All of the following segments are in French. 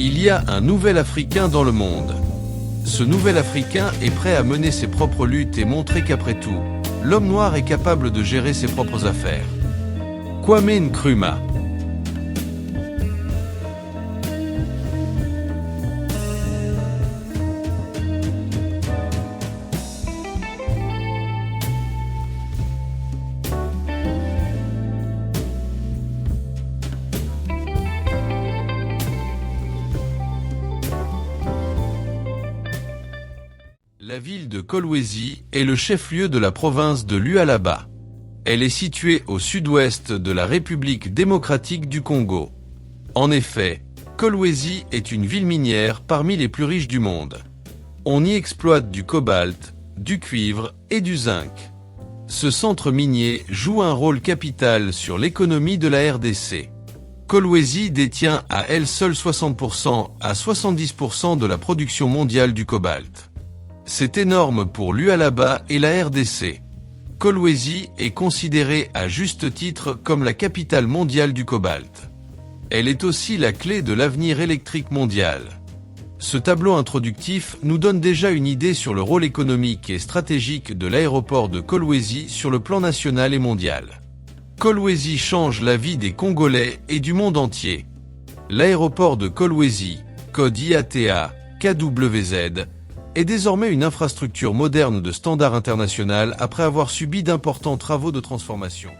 Il y a un nouvel Africain dans le monde. Ce nouvel Africain est prêt à mener ses propres luttes et montrer qu'après tout, l'homme noir est capable de gérer ses propres affaires. Kwame Nkrumah. La ville de Kolwezi est le chef-lieu de la province de Lualaba. Elle est située au sud-ouest de la République démocratique du Congo. En effet, Kolwezi est une ville minière parmi les plus riches du monde. On y exploite du cobalt, du cuivre et du zinc. Ce centre minier joue un rôle capital sur l'économie de la RDC. Kolwezi détient à elle seule 60% à 70% de la production mondiale du cobalt. C'est énorme pour Lualaba et la RDC. Kolwezi est considérée à juste titre comme la capitale mondiale du cobalt. Elle est aussi la clé de l'avenir électrique mondial. Ce tableau introductif nous donne déjà une idée sur le rôle économique et stratégique de l'aéroport de Kolwezi sur le plan national et mondial. Kolwezi change la vie des Congolais et du monde entier. L'aéroport de Kolwezi, code IATA, KWZ, est désormais une infrastructure moderne de standard international après avoir subi d'importants travaux de transformation.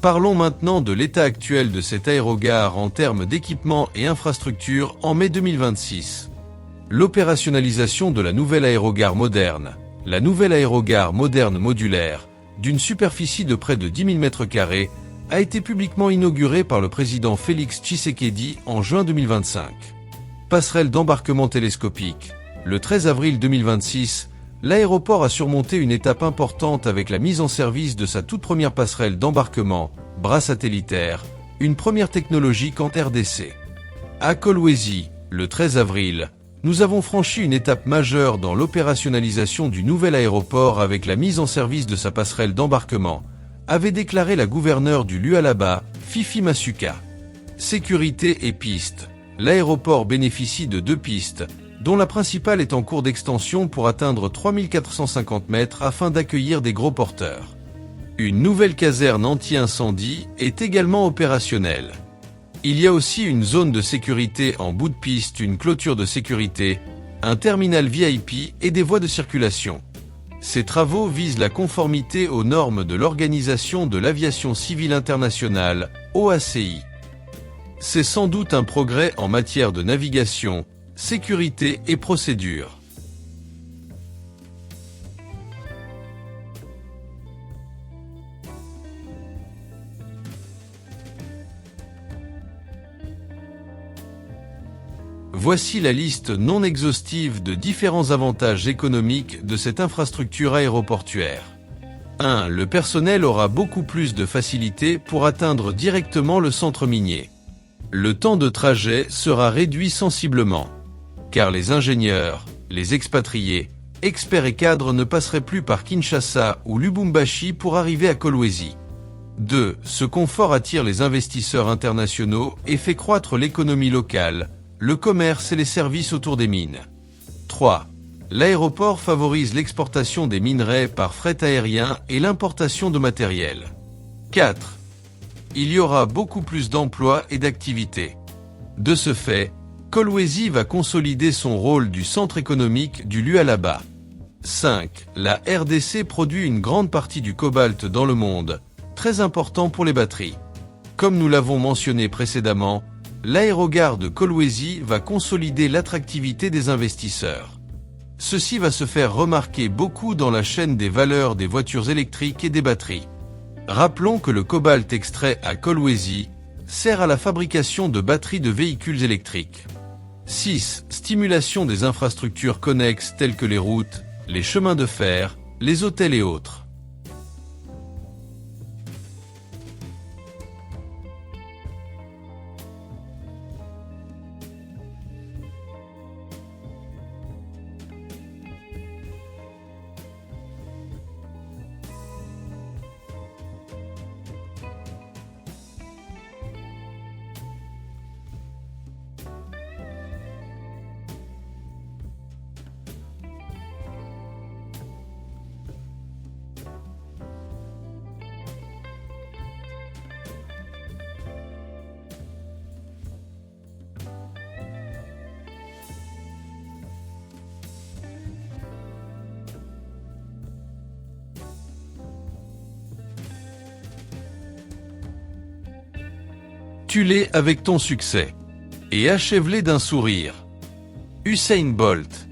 Parlons maintenant de l'état actuel de cet aérogare en termes d'équipement et infrastructure en mai 2026. L'opérationnalisation de la nouvelle aérogare moderne, la nouvelle aérogare moderne modulaire, d'une superficie de près de 10 000 m², a été publiquement inauguré par le président Félix Tshisekedi en juin 2025. Passerelle d'embarquement télescopique. Le 13 avril 2026, l'aéroport a surmonté une étape importante avec la mise en service de sa toute première passerelle d'embarquement, bras satellitaire, une première technologie en RDC. À Kolwezi, le 13 avril, nous avons franchi une étape majeure dans l'opérationnalisation du nouvel aéroport avec la mise en service de sa passerelle d'embarquement, avait déclaré la gouverneure du Lualaba, Fifi Masuka. Sécurité et pistes. L'aéroport bénéficie de 2 pistes, dont la principale est en cours d'extension pour atteindre 3450 mètres afin d'accueillir des gros porteurs. Une nouvelle caserne anti-incendie est également opérationnelle. Il y a aussi une zone de sécurité en bout de piste, une clôture de sécurité, un terminal VIP et des voies de circulation. Ces travaux visent la conformité aux normes de l'Organisation de l'Aviation Civile Internationale, OACI. C'est sans doute un progrès en matière de navigation, sécurité et procédure. Voici la liste non exhaustive de différents avantages économiques de cette infrastructure aéroportuaire. 1. Le personnel aura beaucoup plus de facilité pour atteindre directement le centre minier. Le temps de trajet sera réduit sensiblement, car les ingénieurs, les expatriés, experts et cadres ne passeraient plus par Kinshasa ou Lubumbashi pour arriver à Kolwezi. 2. Ce confort attire les investisseurs internationaux et fait croître l'économie locale, le commerce et les services autour des mines. 3. L'aéroport favorise l'exportation des minerais par fret aérien et l'importation de matériel. 4. Il y aura beaucoup plus d'emplois et d'activités. De ce fait, Kolwezi va consolider son rôle du centre économique du Lualaba. 5. La RDC produit une grande partie du cobalt dans le monde, très important pour les batteries. Comme nous l'avons mentionné précédemment, l'aérogare de Kolwezi va consolider l'attractivité des investisseurs. Ceci va se faire remarquer beaucoup dans la chaîne des valeurs des voitures électriques et des batteries. Rappelons que le cobalt extrait à Kolwezi sert à la fabrication de batteries de véhicules électriques. 6. Stimulation des infrastructures connexes telles que les routes, les chemins de fer, les hôtels et autres. Tue-les avec ton succès. Et achève-les d'un sourire. Usain Bolt.